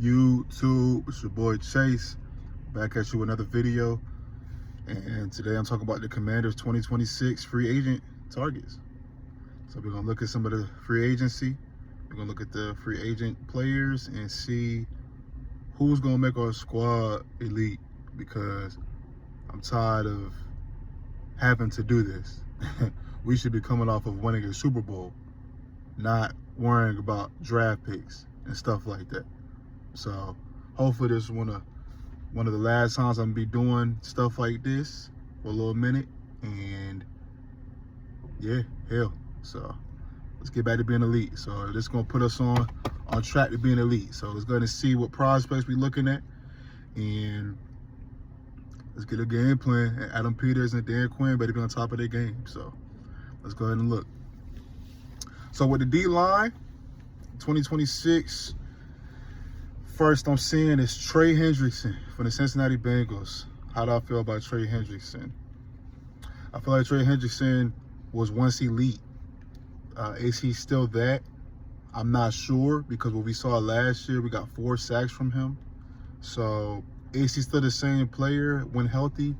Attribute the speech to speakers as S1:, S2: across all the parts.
S1: YouTube? It's your boy Chase, back at you with another video. And today I'm talking about the Commanders 2026 free agent targets. So we're gonna look at some of the free agency. We're gonna look at the free agent players and see who's gonna make our squad elite, because I'm tired of having to do this. We should be coming off of winning a Super Bowl, not worrying about draft picks and stuff like that. So hopefully this is one of the last times I'm gonna be doing stuff like this for a little minute. And yeah, hell. So let's get back to being elite. So this is gonna put us on track to being elite. So let's go ahead and see what prospects we're looking at, and let's get a game plan. And Adam Peters and Dan Quinn better be on top of their game. So let's go ahead and look. So with the D-line, 2026, first I'm seeing is Trey Hendrickson from the Cincinnati Bengals. How do I feel about Trey Hendrickson? I feel like Trey Hendrickson was once elite. Is he still that? I'm not sure, because what we saw last year, we got 4 sacks from him. So is he still the same player when healthy?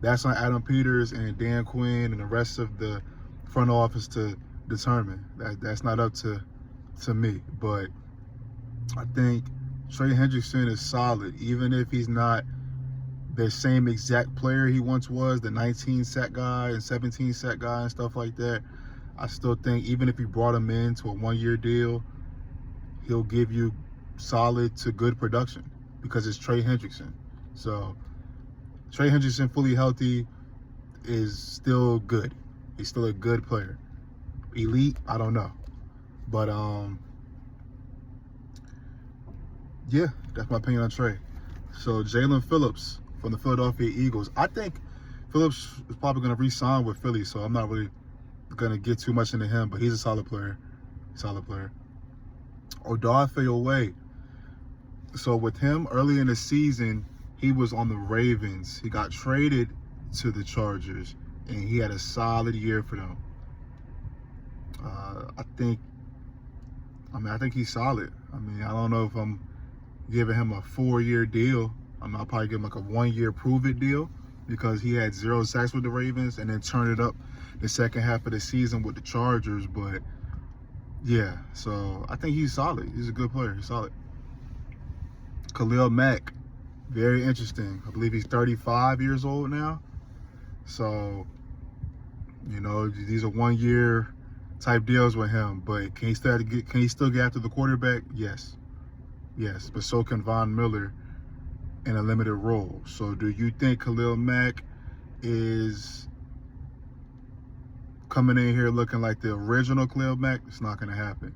S1: That's on Adam Peters and Dan Quinn and the rest of the front office to determine. That's not up to me. But I think Trey Hendrickson is solid, even if he's not the same exact player he once was, the 19 sack guy and 17 sack guy and stuff like that. I still think even if you brought him into a 1-year deal, he'll give you solid to good production, because it's Trey Hendrickson. So Trey Hendrickson fully healthy is still good. He's still a good player. Elite, I don't know. But yeah, that's my opinion on Trey. So Jaelan Phillips from the Philadelphia Eagles. I think Phillips is probably going to re-sign with Philly, so I'm not really going to get too much into him, but he's a solid player. Solid player. Odafe Oweh. So with him, early in the season, he was on the Ravens. He got traded to the Chargers, and he had a solid year for them. I think he's solid. I don't know if I'm giving him a 4-year deal. I'll probably give him like a 1-year prove-it deal, because he had 0 sacks with the Ravens and then turned it up the second half of the season with the Chargers. But yeah, so I think he's solid. He's a good player. He's solid. Khalil Mack, very interesting. I believe he's 35 years old now. So, you know, these are 1-year type deals with him. But can he still get after the quarterback? Yes. Yes, but so can Von Miller in a limited role. So do you think Khalil Mack is coming in here looking like the original Khalil Mack? It's not going to happen.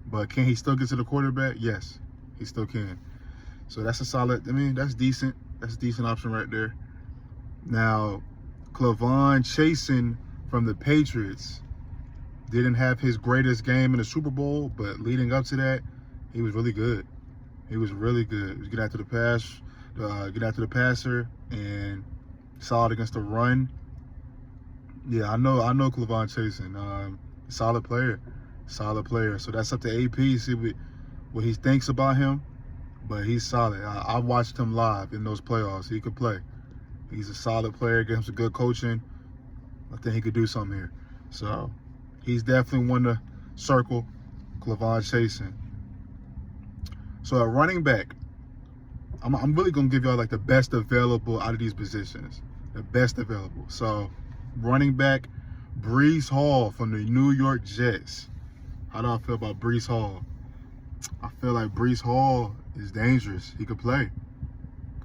S1: But can he still get to the quarterback? Yes, he still can. So that's a solid, that's decent. That's a decent option right there. Now, K'Lavon Chaisson from the Patriots didn't have his greatest game in the Super Bowl, but leading up to that, he was really good. He was really good. He was getting after the pass, getting after the passer, and solid against the run. Yeah, I know K'Lavon Chaisson, solid player. So that's up to AP, see what he thinks about him. But he's solid. I watched him live in those playoffs. He could play. He's a solid player. Get him some good coaching. I think he could do something here. So he's definitely one to circle, K'Lavon Chaisson. So at running back, I'm really going to give y'all like the best available out of these positions. The best available. So running back, Breece Hall from the New York Jets. How do I feel about Breece Hall? I feel like Breece Hall is dangerous. He could play.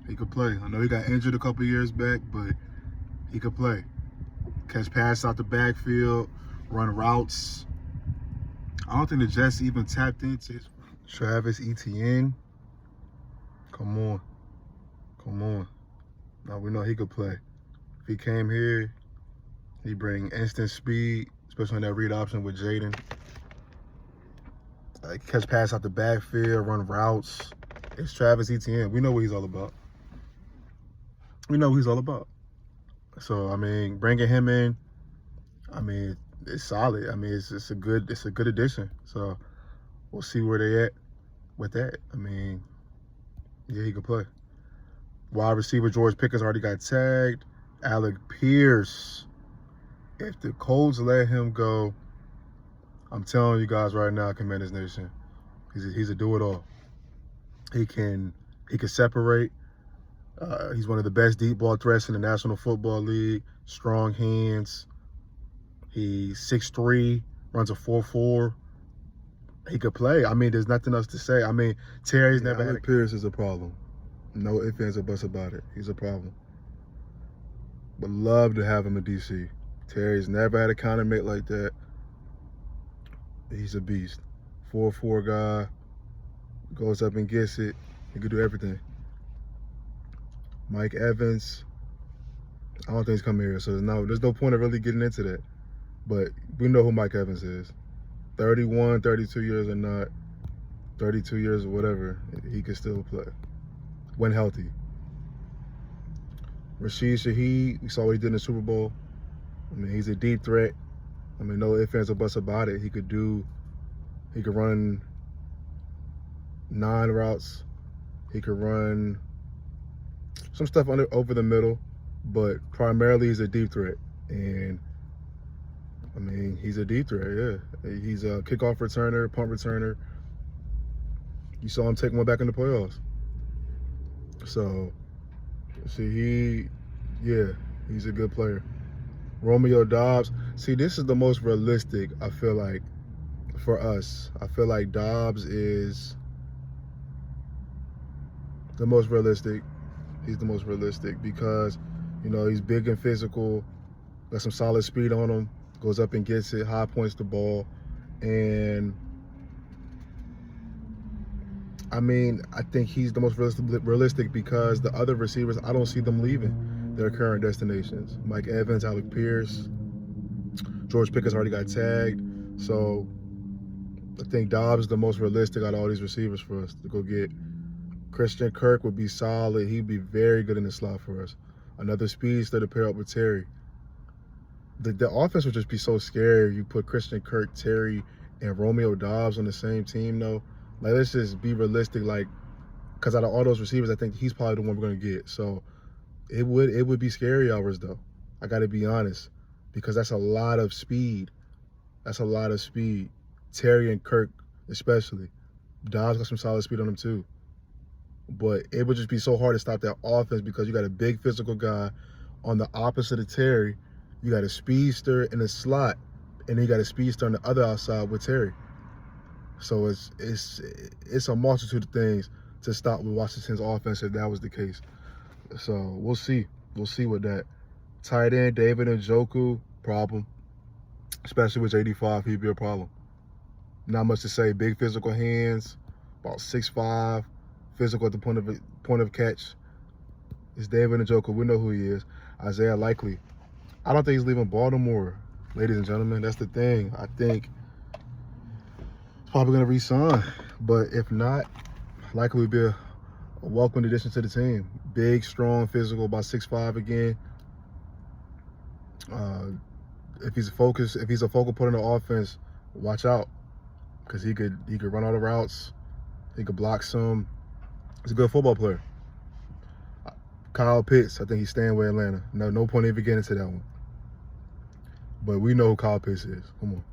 S1: He could play. I know he got injured a couple years back, but he could play. Catch pass out the backfield, run routes. I don't think the Jets even tapped into his. Travis Etienne. Come on. Come on. Now we know he could play. If he came here, he bring instant speed, especially on that read option with Jaden. Catch pass out the backfield, run routes. It's Travis Etienne. We know what he's all about. We know what he's all about. So bringing him in, it's solid. It's a good addition. So we'll see where they at with that. Yeah, he could play. Wide receiver George Pickens already got tagged. Alec Pierce. If the Colts let him go, I'm telling you guys right now, Commanders Nation, he's a do-it-all. He can separate. He's one of the best deep ball threats in the National Football League. Strong hands. He's 6'3", runs a 4.4. He could play. I mean, there's nothing else to say. I mean, Terry's never had. Pierce is a problem. No ifs, ands, or buts about it. He's a problem. But love to have him in DC. Terry's never had a countermate like that. He's a beast. 4.4 guy. Goes up and gets it. He could do everything. Mike Evans. I don't think he's coming here, so there's no point of really getting into that. But we know who Mike Evans is. 31, 32 years or not, 32 years or whatever, he can still play when healthy. Rashid Shaheed, we saw what he did in the Super Bowl. I mean, he's a deep threat. I mean, no ifs, ands, or buts about it. He could run 9 routes. He could run some stuff over the middle, but primarily he's a deep threat. And I mean, he's a deep threat, yeah. He's a kickoff returner, punt returner. You saw him take one back in the playoffs. So, see, he's a good player. Romeo Doubs. See, this is the most realistic, I feel like, for us. I feel like Doubs is the most realistic. He's the most realistic because, you know, he's big and physical, got some solid speed on him, goes up and gets it, high points the ball. And I mean, I think he's the most realistic because the other receivers, I don't see them leaving their current destinations. Mike Evans, Alec Pierce, George Pickens already got tagged. So I think Doubs is the most realistic out of all these receivers for us to go get. Christian Kirk would be solid. He'd be very good in the slot for us. Another speedster to pair up with Terry. The offense would just be so scary. You put Christian Kirk, Terry, and Romeo Doubs on the same team, though. Like, let's just be realistic. Like, because out of all those receivers, I think he's probably the one we're going to get. So it would be scary hours, though. I got to be honest, because that's a lot of speed. That's a lot of speed. Terry and Kirk, especially. Doubs got some solid speed on him, too. But it would just be so hard to stop that offense because you got a big physical guy on the opposite of Terry. You got a speedster in the slot, and then you got a speedster on the other outside with Terry. So it's a multitude of things to stop with Washington's offense if that was the case. So we'll see. We'll see with that. Tight end, David Njoku, problem. Especially with 85, he'd be a problem. Not much to say. Big physical hands, about 6'5", physical at the point of catch. It's David Njoku. We know who he is. Isaiah Likely. I don't think he's leaving Baltimore, ladies and gentlemen. That's the thing. I think he's probably going to re-sign. But if not, Likely would be a welcome addition to the team. Big, strong, physical, about 6'5" again. If he's a focal point in the offense, watch out. Because he could run all the routes. He could block some. He's a good football player. Kyle Pitts, I think he's staying with Atlanta. No point even getting into that one. But we know who Kyle Pitts is. Come on.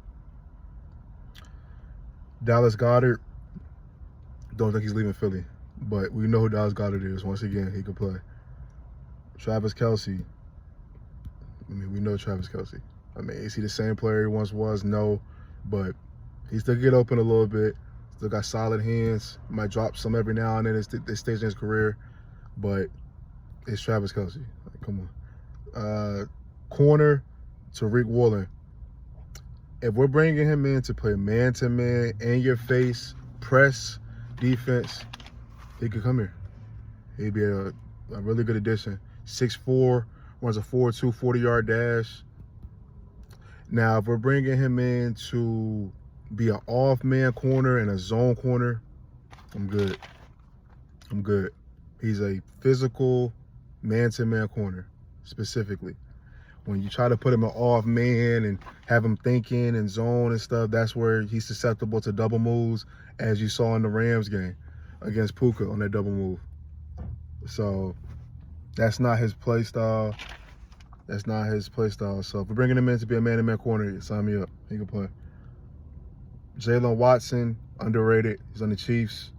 S1: Dallas Goedert, don't think he's leaving Philly. But we know who Dallas Goedert is. Once again, he could play. Travis Kelce. I mean, we know Travis Kelce. I mean, is he the same player he once was? No. But he still get open a little bit. Still got solid hands. Might drop some every now and then at this stage in his career. But it's Travis Kelce. Like, come on. Corner, Tariq Woolen. If we're bringing him in to play man-to-man, in your face, press, defense, he could come here. He'd be a really good addition. 6'4", runs a 4.2, 40-yard dash. Now, if we're bringing him in to be an off-man corner and a zone corner, I'm good. I'm good. He's a physical man-to-man corner, specifically. When you try to put him an off man and have him thinking and zone and stuff, that's where he's susceptible to double moves, as you saw in the Rams game against Puka on that double move. So that's not his play style. That's not his play style. So if we're bringing him in to be a man-to-man corner, sign me up. He can play. Jalen Watson, underrated. He's on the Chiefs.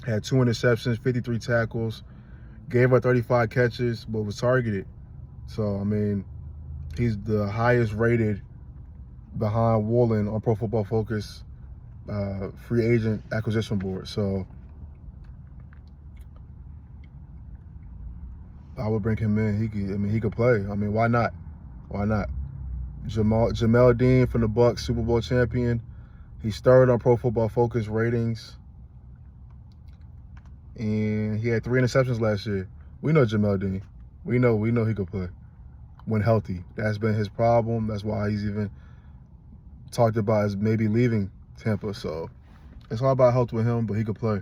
S1: Had 2 interceptions, 53 tackles, gave up 35 catches, but was targeted. So, I mean, he's the highest rated behind Woolen on Pro Football Focus free agent acquisition board. So I would bring him in. He could play. I mean, why not? Why not? Jamel Dean from the Bucs, Super Bowl champion. He's third on Pro Football Focus ratings. And he had 3 interceptions last year. We know Jamel Dean. We know he could play when healthy. That's been his problem. That's why he's even talked about as maybe leaving Tampa. So it's all about health with him, but he could play.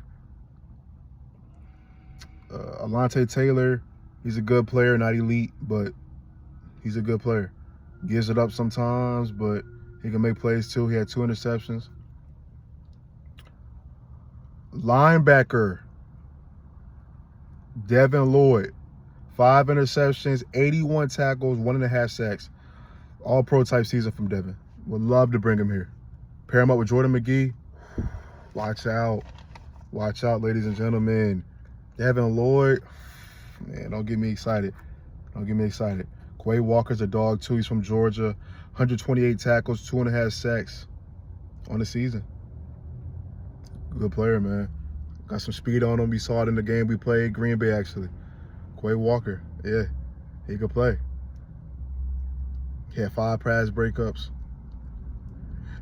S1: Alontae Taylor, he's a good player, not elite, but he's a good player. Gives it up sometimes, but he can make plays too. He had 2 interceptions. Linebacker, Devin Lloyd, 5 interceptions, 81 tackles, 1.5 sacks. All pro type season from Devin. Would love to bring him here. Pair him up with Jordan McGee. Watch out. Watch out, ladies and gentlemen. Devin Lloyd, man, don't get me excited. Don't get me excited. Quay Walker's a dog too. He's from Georgia. 128 tackles, 2.5 sacks on the season. Good player, man. Got some speed on him. We saw it in the game we played, Green Bay, actually. Quay Walker, yeah, he could play. He had 5 pass breakups.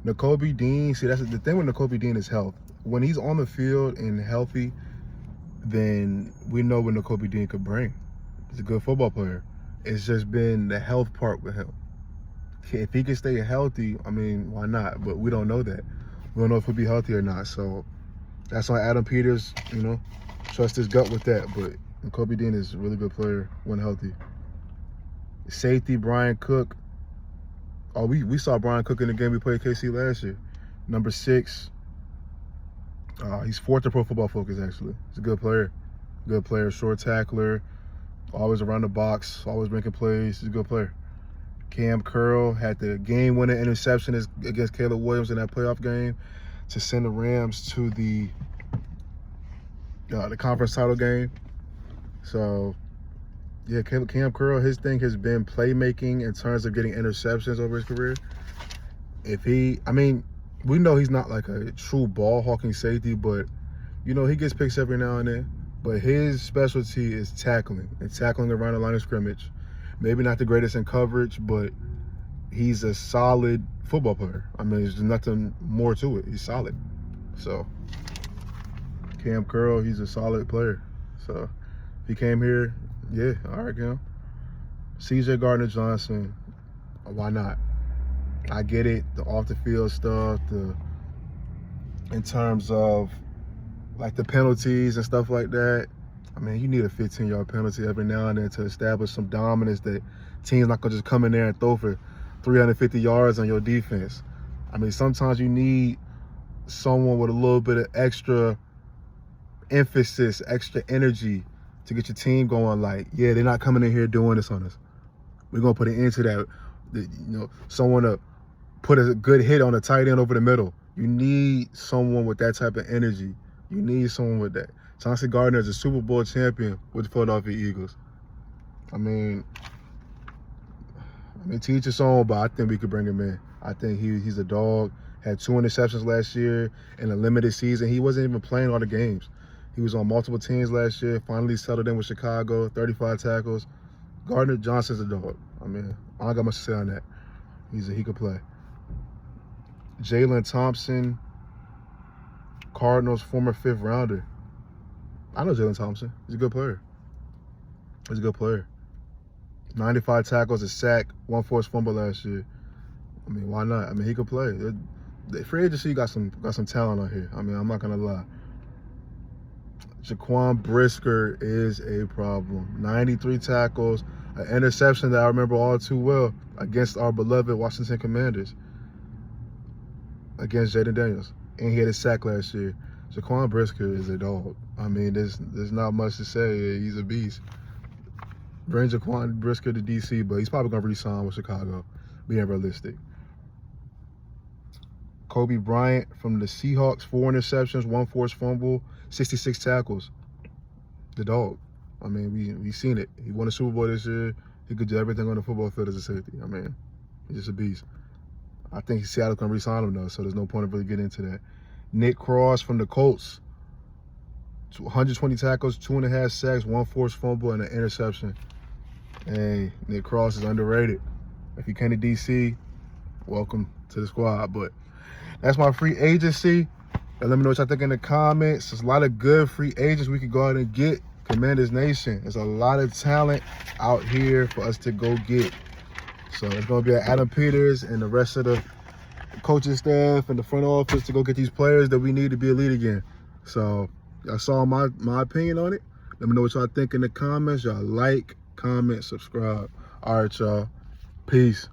S1: Nakobe Dean, see, that's the thing with Nakobe Dean is health. When he's on the field and healthy, then we know what Nakobe Dean could bring. He's a good football player. It's just been the health part with him. If he can stay healthy, I mean, why not? But we don't know that. We don't know if he'll be healthy or not. So that's why Adam Peters, trust his gut with that. But Nakobe Dean is a really good player when healthy. Safety, Brian Cook. Oh, we saw Brian Cook in the game we played KC last year. Number 6. He's 4th in Pro Football Focus, actually. He's a good player. Good player, short tackler, always around the box, always making plays. He's a good player. Cam Curl had the game-winning interception against Caleb Williams in that playoff game to send the Rams to the conference title game. So, yeah, Cam Curl, his thing has been playmaking in terms of getting interceptions over his career. We know he's not like a true ball-hawking safety, but, he gets picks every now and then. But his specialty is tackling, and tackling around the line of scrimmage. Maybe not the greatest in coverage, but he's a solid football player. I mean, there's nothing more to it. He's solid. So, Cam Curl, he's a solid player. So, if he came here, yeah, all right, Cam. C.J. Gardner-Johnson, why not? I get it, the off-the-field stuff, in terms of, like, the penalties and stuff like that. I mean, you need a 15-yard penalty every now and then to establish some dominance that teams not going to just come in there and throw for 350 yards on your defense. I mean, sometimes you need someone with a little bit of extra emphasis, extra energy to get your team going. Like, yeah, they're not coming in here doing this on us. We're going to put an end to that. Someone to put a good hit on a tight end over the middle. You need someone with that type of energy. You need someone with that. Chauncey Gardner is a Super Bowl champion with the Philadelphia Eagles. I mean, teach his own, but I think we could bring him in. I think he's a dog. Had 2 interceptions last year in a limited season. He wasn't even playing all the games. He was on multiple teams last year, finally settled in with Chicago, 35 tackles. Gardner-Johnson's a dog. I mean, I don't got much to say on that. He could play. Jalen Thompson, Cardinals former 5th rounder. I know Jalen Thompson. He's a good player. 95 tackles, a sack, 1 forced fumble last year. I mean, why not? I mean, he could play. The free agency got some talent on here. I mean, I'm not gonna lie. Jaquan Brisker is a problem. 93 tackles, an interception that I remember all too well against our beloved Washington Commanders against Jaden Daniels. And he had a sack last year.
S2: Jaquan Brisker is a dog. I mean, there's not much to say. He's a beast. Bring Jaquan Brisker to DC, but he's probably going to re-sign with Chicago, being realistic. Kobe Bryant from the Seahawks, 4 interceptions, 1 forced fumble, 66 tackles. The dog. I mean, we seen it. He won a Super Bowl this year. He could do everything on the football field as a safety. I mean, he's just a beast. I think Seattle's going to re-sign him, though, so there's no point of really getting into that. Nick Cross from the Colts, 120 tackles, 2.5 sacks, 1 forced fumble, and an interception. Hey, Nick Cross is underrated. If you came to DC, welcome to the squad. But that's my free agency. And let me know what y'all think in the comments. There's a lot of good free agents we could go out and get. Commanders Nation. There's a lot of talent out here for us to go get. So it's going to be Adam Peters and the rest of the coaching staff and the front office to go get these players that we need to be elite again. So y'all saw my opinion on it. Let me know what y'all think in the comments. Y'all like, comment, subscribe. All right, y'all. Peace.